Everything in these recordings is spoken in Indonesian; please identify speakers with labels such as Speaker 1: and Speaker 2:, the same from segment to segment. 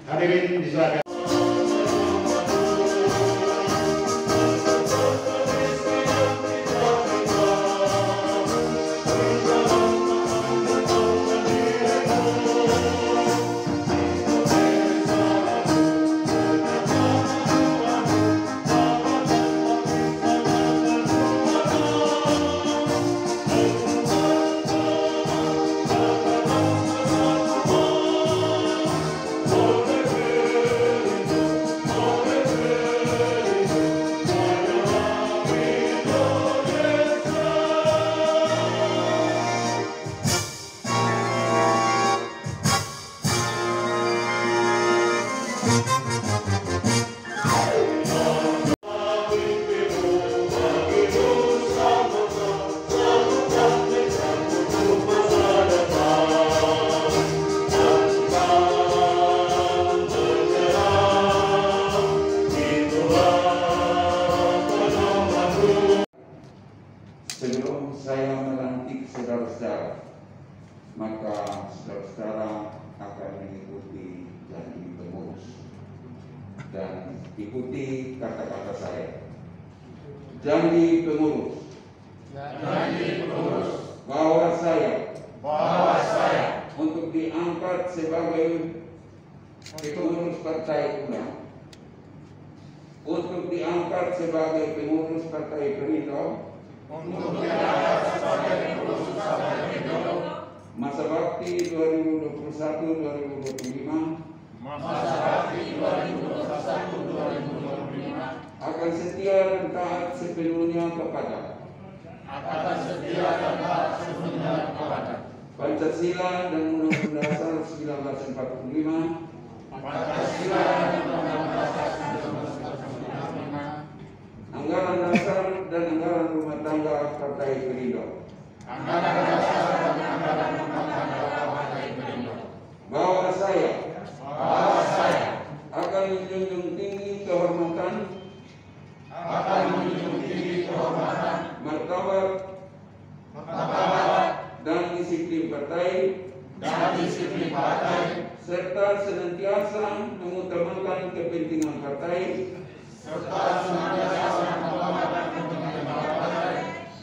Speaker 1: Hadirin disilakan. Sebelum saya melantik saudara-saudara, maka saudara-saudara akan mengikuti janji pengurus dan ikuti kata-kata saya. Janji pengurus.
Speaker 2: Janji pengurus.
Speaker 1: Bahwa saya untuk diangkat sebagai pengurus Partai Ulang, untuk diangkat sebagai pengurus Partai Perindo, masa bakti 2021-2025, akan setia dan taat sepenuhnya kepada Pancasila dan Undang-Undang Dasar 1945, anggaran dasar dan anggaran rumah tangga Partai Perindo, bahwa saya akan menjunjung tinggi kehormatan, martabat dan disiplin partai, serta senantiasa mengutamakan kepentingan partai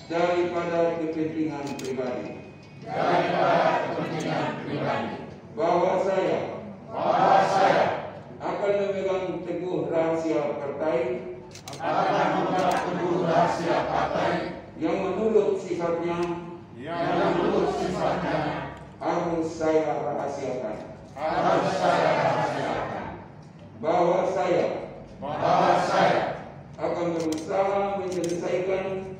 Speaker 1: daripada kepentingan pribadi. Bahwa saya akan memegang teguh rahasia partai yang menurut sifatnya harus saya rahasiakan. Bahwa saya akan berusaha menyelesaikan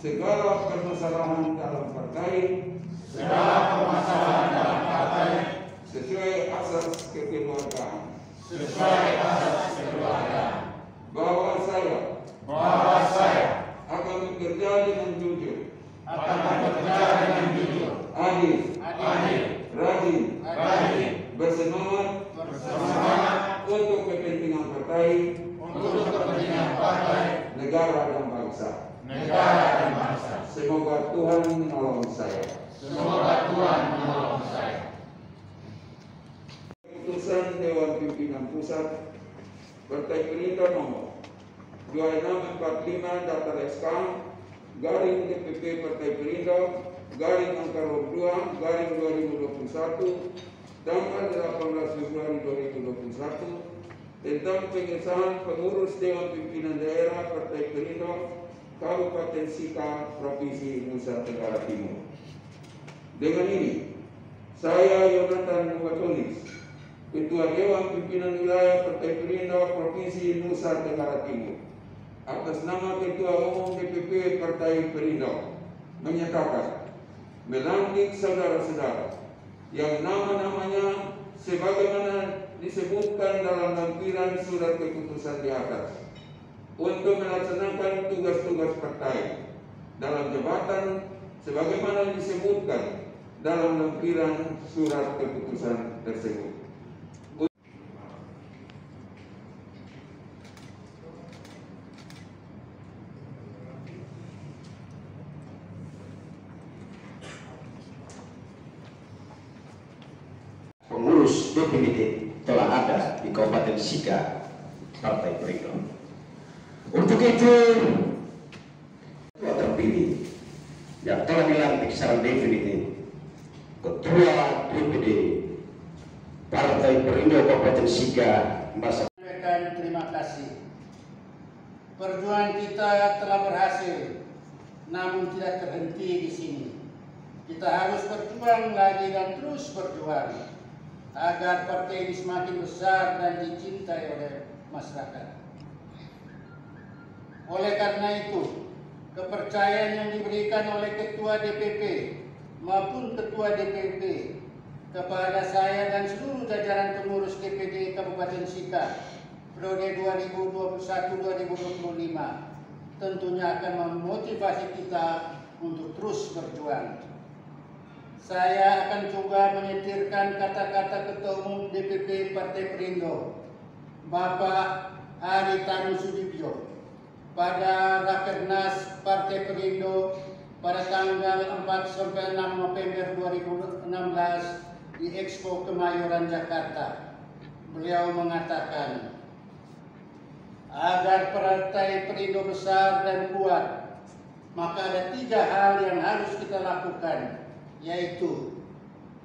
Speaker 1: segala permasalahan dalam partai sesuai asas kekeluargaan. Bahwa saya akan bekerja dengan jujur, adil, rajin, bersemangat untuk kepentingan partai, negara dan bangsa. Semoga Tuhan menolong saya. Keputusan Dewan Pimpinan Pusat Partai Perindo nomor 2645 daftar SK garing DPP Partai Perindo garing angka 2 garing 2021 tanggal 18 Februari 2021 tentang pengesahan pengurus Dewan Pimpinan Daerah Partai Perindo Kabupaten Sika, Provinsi Nusa Tenggara Timur. Dengan ini, saya Yonatan Mubatolis, Ketua Dewan Pimpinan Wilayah Partai Perindo Provinsi Nusa Tenggara Timur, atas nama Ketua Umum DPP Partai Perindo, menyatakan melantik saudara-saudara yang nama-namanya sebagaimana disebutkan dalam lampiran surat keputusan di atas untuk melaksanakan tugas-tugas partai dalam jabatan sebagaimana disebutkan dalam lampiran surat keputusan tersebut.
Speaker 3: definitif telah ada di Kabupaten Sika, Partai Perindo. Untuk itu, ketua terpilih yang telah dilantik secara definitif Ketua DPD Partai Perindo Kabupaten Sika masa.
Speaker 2: Terima kasih. Perjuangan kita telah berhasil, namun tidak terhenti di sini. Kita harus berjuang lagi dan terus berjuang agar partai ini semakin besar dan dicintai oleh masyarakat. Oleh karena itu, kepercayaan yang diberikan oleh Ketua DPP maupun Ketua DPP kepada saya dan seluruh jajaran pengurus DPD Kabupaten Sika periode 2021-2025 tentunya akan memotivasi kita untuk terus berjuang. Saya akan coba menyetirkan kata-kata Ketua Umum DPP Partai Perindo, Bapak Haritanu Sudibyo, pada Rakernas Partai Perindo pada tanggal 4-6 November 2016 di Expo Kemayoran, Jakarta. Beliau mengatakan, agar Partai Perindo besar dan kuat, maka ada 3 hal yang harus kita lakukan, yaitu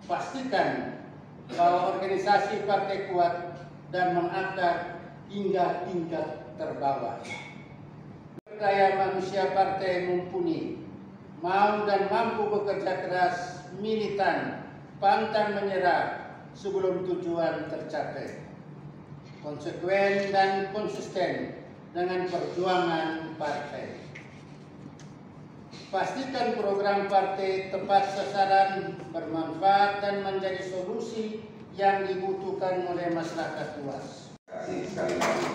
Speaker 2: pastikan bahwa organisasi partai kuat dan mengakar hingga tingkat terbawah. Daya manusia partai mumpuni, mau dan mampu bekerja keras, militan, pantang menyerah sebelum tujuan tercapai. Konsekuen dan konsisten dengan perjuangan partai. Pastikan program partai tepat sasaran, bermanfaat dan menjadi solusi yang dibutuhkan oleh masyarakat luas.
Speaker 1: Terima kasih sekali lagi.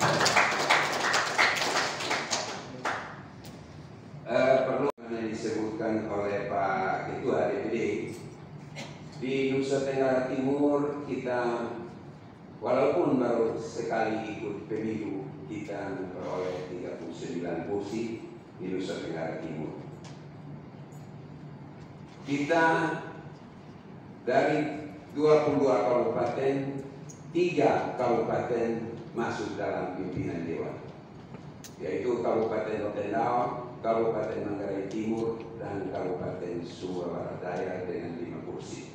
Speaker 1: Perlu yang disebutkan oleh Pak Ketua DPD, di Nusa Tenggara Timur kita walaupun baru sekali ikut pemilu, kita memperoleh 39 kursi di Nusa Tenggara Timur. Kita dari 22 kabupaten, 3 kabupaten masuk dalam pimpinan dewan, yaitu Kabupaten Rotendao, Kabupaten Manggarai Timur, dan Kabupaten Sumba Barat Daya dengan 5 kursi.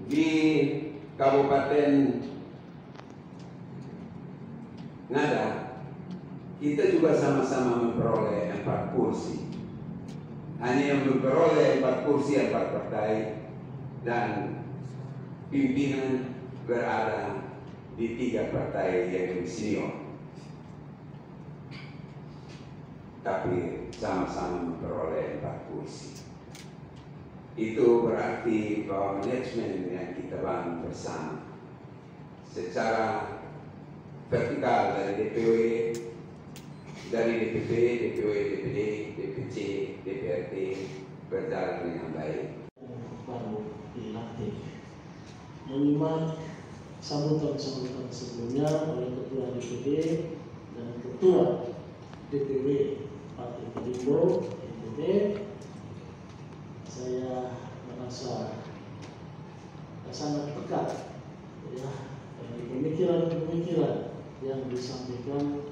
Speaker 1: Di Kabupaten Ngada, kita juga sama-sama memperoleh 4 kursi. Hanya yang memperoleh 4 kursi 4 partai, dan pimpinan berada di 3 partai yang lebih senior. Tapi sama-sama memperoleh 4 kursi. Itu berarti bahwa manajemen yang kita bangun bersama secara vertikal dari DPW, dari DPP, DPW, DPD, DPC, DPRD berjalan dengan baik.
Speaker 4: Baru dilatih, menyimak sambutan-sambutan sebelumnya oleh Ketua DPD dan Ketua DPW Partai Perindo NTT. Saya merasa sangat dekat ya, dari pemikiran-pemikiran yang disampaikan.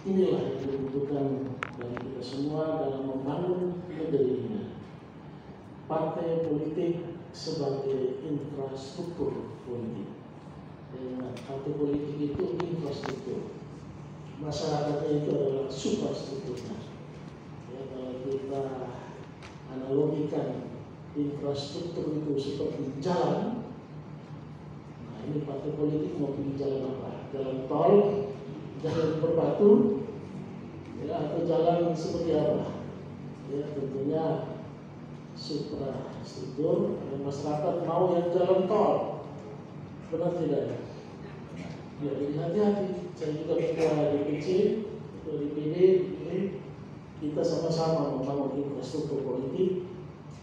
Speaker 4: Inilah yang dibutuhkan dari kita semua dalam membangun negeri ini. Partai politik sebagai infrastruktur politik. Partai politik itu infrastruktur. Masyarakatnya itu adalah superstrukturnya. Ya, kalau kita analogikan infrastruktur itu seperti jalan, nah ini partai politik mau pilih jalan apa? Jalan tol, jalan berbatu, ya, atau jalan seperti apa? Ya, tentunya suprastruktur. Dan masyarakat mau yang jalan tol, benar tidak? Ya, jadi hati-hati. Saya juga ketua DPC, ketua DPD, kita sama-sama membangun infrastruktur politik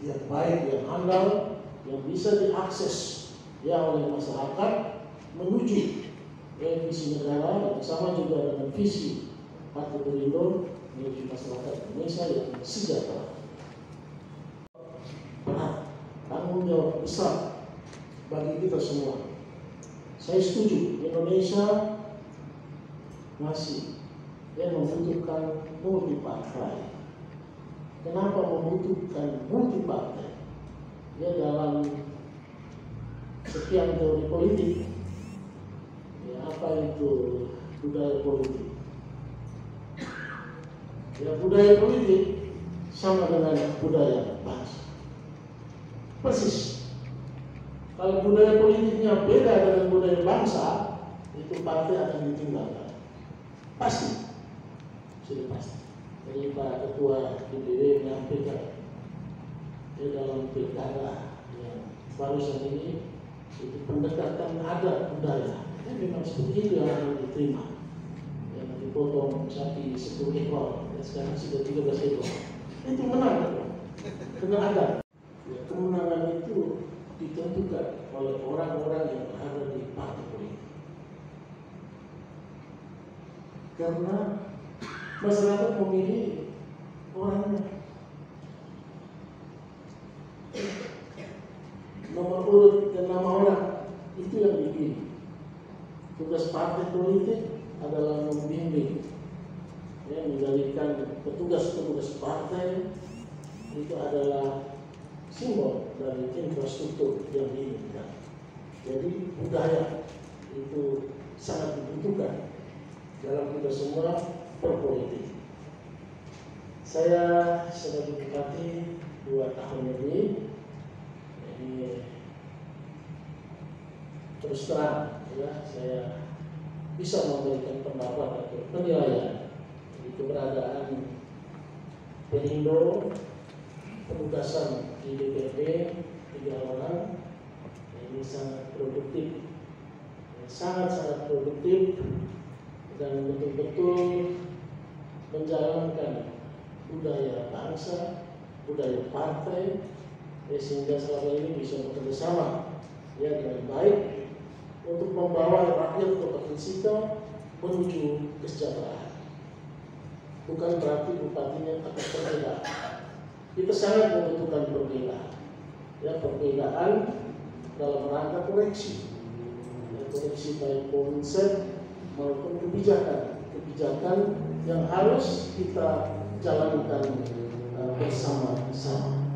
Speaker 4: yang baik, yang handal, yang bisa diakses ya oleh masyarakat menuju visi negara, bersama juga dengan visi Partai Perindo menuju masyarakat Indonesia yang sejahtera. Berat, tanggung tanggung jawab besar bagi kita semua. Saya setuju Indonesia masih membutuhkan multi partai. Kenapa membutuhkan multi partai? Dalam sekian teori politik, apa itu budaya politik? Budaya politik sama dengan budaya bangsa. Persis. Kalau budaya politiknya beda dengan budaya bangsa, itu partai akan ditinggalkan. Pasti. Sudah pasti. Jadi Pak Ketua DPD menyampaikan dalam pilkada yang barusan ini itu pendekatan adat budaya. Memang seperti itu yang harus diterima. Yang dipotong sapi 10 ekor, sekarang sudah 13 ekor. Itu menang, karena adat. Kemenangan itu ditentukan oleh orang-orang yang ada di partai politik. Karena masyarakat memilih orangnya. Nomor urut dan nama orang itu yang dipilih. Tugas partai politik adalah membimbing, menjadikan petugas-petugas partai itu adalah simbol dari infrastruktur yang diinginkan. Jadi budaya itu sangat dibutuhkan dalam kita semua berpolitik. Saya sebagai bupati 2 tahun lebih, jadi terus terang saya bisa memberikan pendapat atau penilaian di keberadaan Pelindo, penugasan di DPRD 3 orang ini sangat produktif, sangat produktif dan betul-betul menjalankan budaya bangsa, budaya partai, sehingga selama ini bisa bekerja sama dengan baik untuk membawa rakyat Kabupaten Sika menuju kesejahteraan. Bukan berarti bupatinya akan berbeda. Kita sangat membutuhkan perbedaan. Perbedaan dalam rangka koreksi. Koreksi baik konsep maupun kebijakan yang harus kita jalankan bersama-sama.